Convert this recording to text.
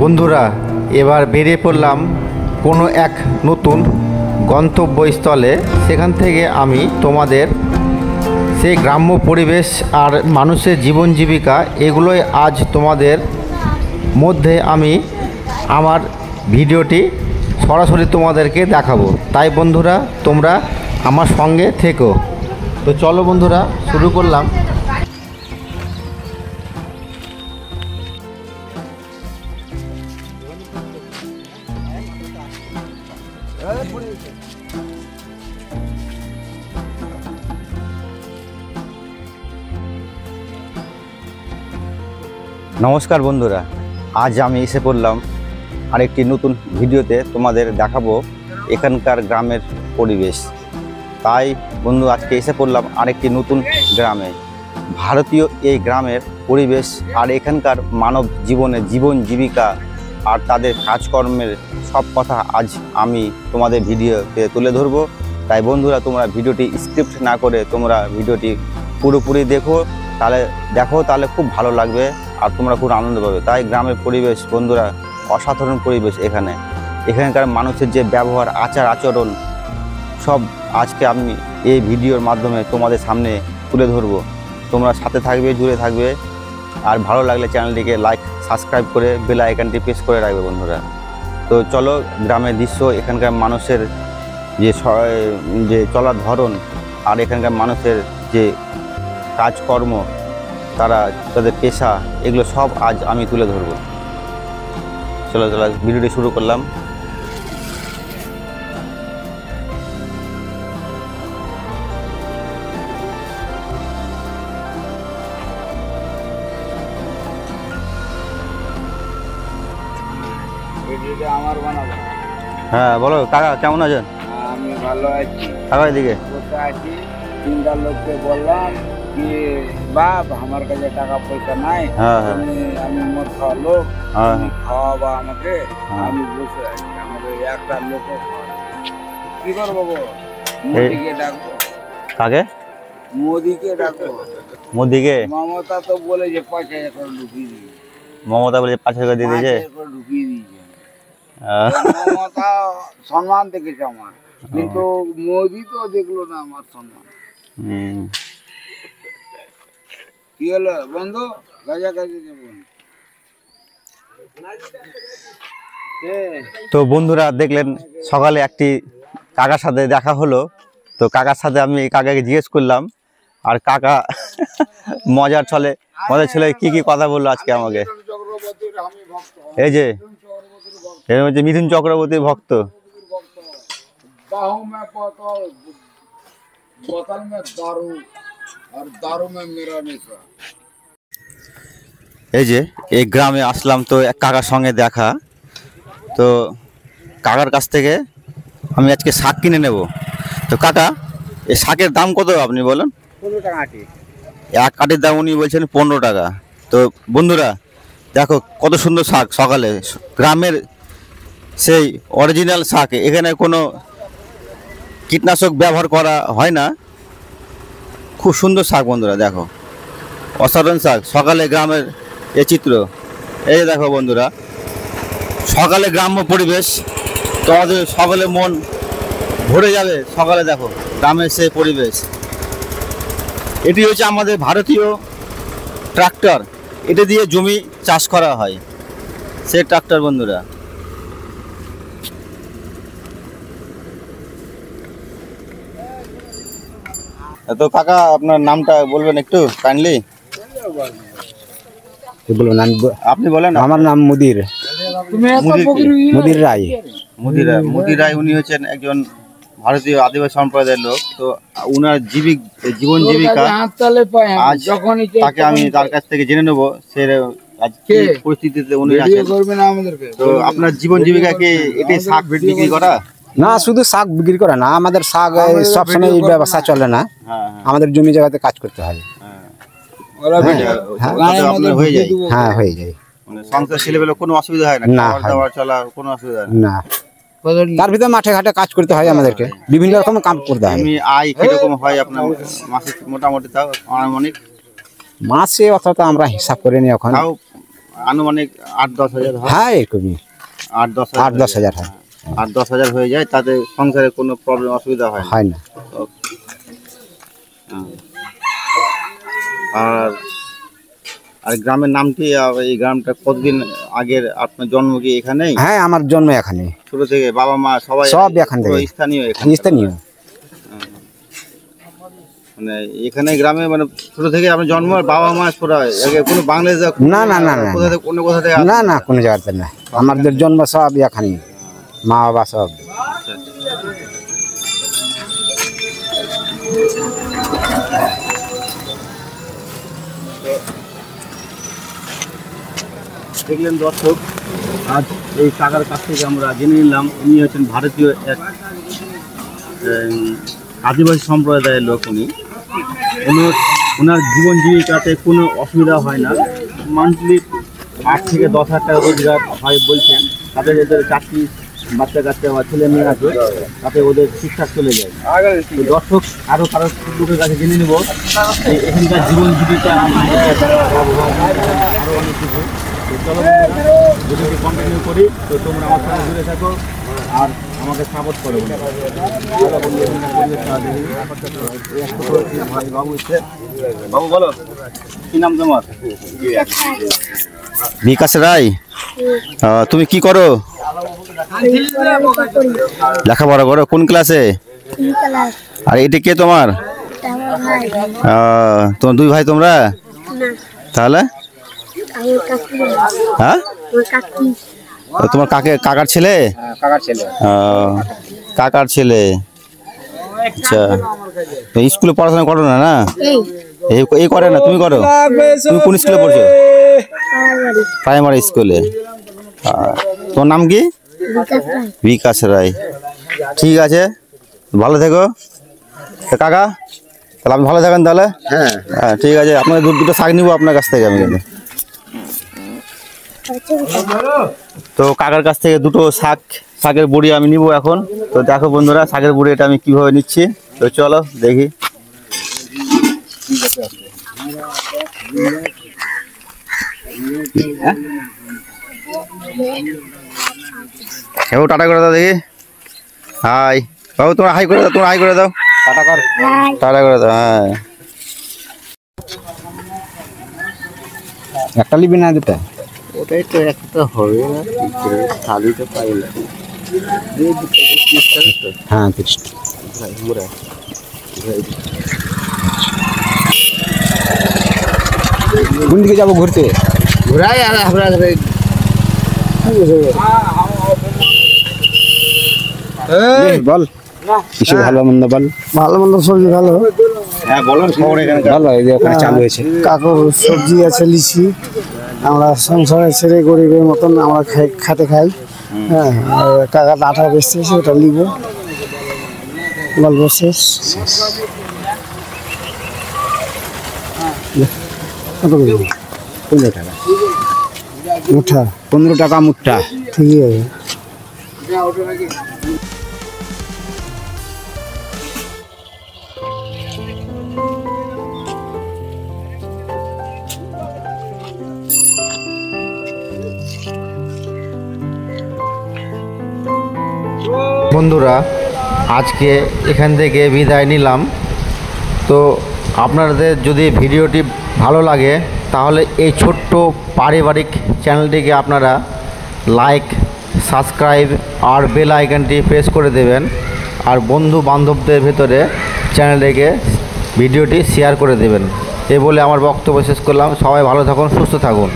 বন্ধুরা এবার বেরিয়ে পড়লাম কোনো এক নতুন গন্তব্যস্থলে। সেখান থেকে আমি তোমাদের সেই গ্রাম্য পরিবেশ আর মানুষের জীবন জীবিকা এগুলোই আজ তোমাদের মধ্যে আমি আমার ভিডিওটি সরাসরি তোমাদেরকে দেখাবো। তাই বন্ধুরা তোমরা আমার সঙ্গে থেকো। তো চলো বন্ধুরা শুরু করলাম। নমস্কার বন্ধুরা, আজ আমি এসে পড়লাম আরেকটি নতুন ভিডিওতে। তোমাদের দেখাবো এখানকার গ্রামের পরিবেশ। তাই বন্ধু আজকে এসে পড়লাম আরেকটি নতুন গ্রামে। ভারতীয় এই গ্রামের পরিবেশ আর এখানকার মানব জীবনের জীবন জীবিকা আর তাদের কাজকর্মের সব কথা আজ আমি তোমাদের ভিডিওতে তুলে ধরবো। তাই বন্ধুরা তোমরা ভিডিওটি স্ক্রিপ্ট না করে তোমরা ভিডিওটি পুরোপুরি তাহলে খুব ভালো লাগবে আর তোমরা খুব আনন্দ পাবে। তাই গ্রামের পরিবেশ বন্ধুরা অসাধারণ পরিবেশ। এখানকার মানুষের যে ব্যবহার আচার আচরণ সব আজকে আমি এই ভিডিওর মাধ্যমে তোমাদের সামনে তুলে ধরবো। তোমরা সাথে থাকবে, জুড়ে থাকবে, আর ভালো লাগলে চ্যানেলটিকে লাইক সাবস্ক্রাইব করে বেল আইকনটি প্রেস করে রাখবে বন্ধুরা। তো চলো গ্রামের দৃশ্য, এখানকার মানুষের যে চলার ধরন আর এখানকার মানুষের যে কাজকর্ম তাদের পেশা এগুলো সব আজ আমি তুলে ধরবো। চলো ভিডিওটি শুরু করলাম। হ্যাঁ বলো কাকা, কেমন আছেন? আমি ভালো আছি কাকা। এদিকে কোথায় আছি, তিনটা লোককে বললাম কি বাপ আমার কাছে টাকা পয়সা নাই, আমি মোট খাওয়া লোক, খাওয়াবা আমাকে। আমি বসে আছি, আমাকে একটা লোক কি করবো গো? মোদিকে ডাকবো। কাকে? মোদিকে ডাকবো। মোদিকে? মমতা তো বলে যে 5,000 করে ঢুকিয়ে দিই। মমতা বলে 5,000 করে দিয়ে দিয়েছে, ঢুকিয়ে দিয়েছে। মমতা সম্মান দেখেছে আমার, কিন্তু মোদি তো দেখলো না আমার সম্মান। কি হলো বন্ধু? কাছাকাছি যাবেন? তো বন্ধুরা দেখলেন সকালে একটি কাকার সাথে দেখা হলো। তো কাকার সাথে আমি কাকাকে জিজ্ঞেস করলাম, আর কাকা মজার ছেলে কি কি কথা বললো আজকে আমাকে। এই যে মিঠুন চক্রবর্তীর ভক্ত। এই যে এই গ্রামে আসলাম, তো এক কাকার সঙ্গে দেখা। তো কাকার কাছ থেকে আমি আজকে শাক কিনে নেব। তো কাকা এই শাকের দাম কত আপনি বলেন? 15 টাকা আটি। এক আটির দাম উনি বলছেন 15 টাকা। তো বন্ধুরা দেখো কত সুন্দর শাক, সকালে গ্রামের সেই অরিজিনাল শাক। এখানে কোনো কীটনাশক ব্যবহার করা হয় না। খুব সুন্দর শাক বন্ধুরা, দেখো অসাধারণ শাক। সকালে গ্রামের এই চিত্র, এই দেখো বন্ধুরা সকালে গ্রাম্য পরিবেশ, তোমাদের সকালে মন ভরে যাবে। সকালে দেখো গ্রামের সেই পরিবেশ। এটি হচ্ছে আমাদের ভারতীয় ট্রাক্টর, এটা দিয়ে জমি চাষ করা হয়, সে ট্রাক্টর বন্ধুরা। তো কাকা আপনার নামটা বলবেন একটু কাইন্ডলি? আপনি বলেন। আমার নাম মুদির রায়। মুদির রায় উনি হচ্ছেন একজন ভারতীয় আদিবাসী সম্প্রদায়ের লোক। তো উনার জীবন জীবিকা আজ তাকে আমি তার কাছ থেকে জেনে নেবো সে আজকে পরিস্থিতিতে উনি আছেন। তো আপনার জীবন জীবিকা কি এটাই শাক বিক্রি করা? না, শুধু শাক বিক্রি করে না, আমাদের শাক সবসময় এই ব্যবসা চলে না। আমাদের জমি জায়গাতে কাজ করতে হয়। হয়ে যায়? হ্যাঁ হয়ে যায়। সংসার ছেলেবেলা কোনো অসুবিধা হয় না? চলা কোনো অসুবিধা না। তার ভিতরে মাঠে ঘাটে কাজ করতে হয় আমাদেরকে, বিভিন্ন রকম কাজ করতে হয়। আয় কিরকম হয় আপনার মাসে মোটামুটি? তাও আনুমানিক মাসে অথবা আমরা হিসাব করে নি এখন। আনুমানিক 8-10 হাজার হয়। হ্যাঁ এরকমই 8-10 হাজার হয়। 8-10 হাজার হয়ে যায়, তাতে সংসারে কোনো প্রবলেম অসুবিধা হয় না। হয় না। আর আর গ্রামের নামটি, এই গ্রামটা কতদিন আগের আপনার জন্ম কি এখানেই? হ্যাঁ আমার জন্ম এখানে, ছোট থেকে বাবা মা সবাই সব এখান থেকে, স্থানীয়? স্থানীয়। মানে এখানে গ্রামে মানে ছোট থেকে আপনার জন্ম, আর বাবা মা কোনো বাংলাদেশ না না না না কোনো কোথা থেকে? না না কোনো জায়গাতে না, আমাদের জন্ম সব এখানে, মা বাবা সব। দেখলেন দর্শক, আজ এই কাকার কাছ থেকে আমরা জেনে নিলাম উনি হচ্ছেন ভারতীয় এক আদিবাসী সম্প্রদায়ের লোক। ওনার জীবন জীবিকাতে কোনো অসুবিধা হয় না। মান্থলি 8 থেকে 10 হাজার টাকা রোজগার হয় বলছেন। তাদের ওদের 4টি বাচ্চা কাচ্চা বা ছেলে মেয়ে আছে, তাতে ওদের ঠিকঠাক চলে যায়। তো দর্শক, আরও কারো লোকের কাছে জেনে নেব এখানকার জীবন জীবিকা, আরও অনেক কিছু। তো চলো ভিডিওটি কন্টিনিউ করি। তো তোমরা আমার সঙ্গে জুড়ে থাকো আর আমাকে সাপোর্ট করো। ভাই বাবু এসছে। বাবু বলো, কি নাম তোমার? বিকাশ রায়। তুমি কি করো? লেখাপড়া করো? কোন ক্লাসে? আর এটা কে তোমার? তোমার 2 ভাই তোমরা? তাহলে হ্যাঁ, তোমার কাকার ছেলে? কাকার ছেলে। আচ্ছা, স্কুলে পড়াশোনা করো না? না, এই করে না, তুমি করো? তুমি কোন স্কুলে পড়ছো? প্রাইমারি স্কুলে। তোমার নাম কি? বিকাশ রায়। ঠিক আছে, ভালো থেকো কাকা। তাহলে আপনি ভালো থাকেন তাহলে। হ্যাঁ ঠিক আছে, আপনাকে দুটো শাক নিবো আপনার কাছ থেকে আমি। কিন্তু তো কাকার কাছ থেকে দুটো শাকের বড়ি আমি নিব এখন। তো দেখো বন্ধুরা, শাকের বড়ি এটা আমি কিভাবে নিচ্ছি। তো চলো দেখি। টাটা করে দাও দেখি। হাই বাবু, তোমরা হাই করে দাও, তোমরা হাই করে দাও। টাটা করে দাও। হ্যাঁ, একটা নিবি না দুটা? ওটাই তো একটা হবে না, থালিতে পাইলে। হ্যাঁ 30। কোন দিকে যাবো ঘুরতে? ঘুরাই আর আমরা বল কিছু ভালো মন্দ বল। ভালো মন্দ সবজি ভালো। হ্যাঁ বলুন, খবর এখানে ভালো, এই যে ওখানে চালু হয়েছে। কাকুর সবজি আছে, লিচি। আমরা সংসারে ছেড়ে গরিবের মতন আমরা খেতে খাই। হ্যাঁ, কাকা আঠা বেচতেছে, ওটা নিব। গল্প শেষ। কত করে দিবি? 15 টাকা মুঠা। 15 টাকা মুঠা। ঠিকই আছে। বন্ধুরা, আজকে এখান থেকে বিদায় নিলাম। তো আপনাদের যদি ভিডিওটি ভালো লাগে তাহলে এই ছোট্ট পারিবারিক চ্যানেলটিকে আপনারা লাইক, সাবস্ক্রাইব আর বেল আইকনটি প্রেস করে দেবেন। আর বন্ধু বান্ধবদের ভেতরে চ্যানেলটিকে ভিডিওটি শেয়ার করে দেবেন। এ বলে আমার বক্তব্য শেষ করলাম। সবাই ভালো থাকুন, সুস্থ থাকুন।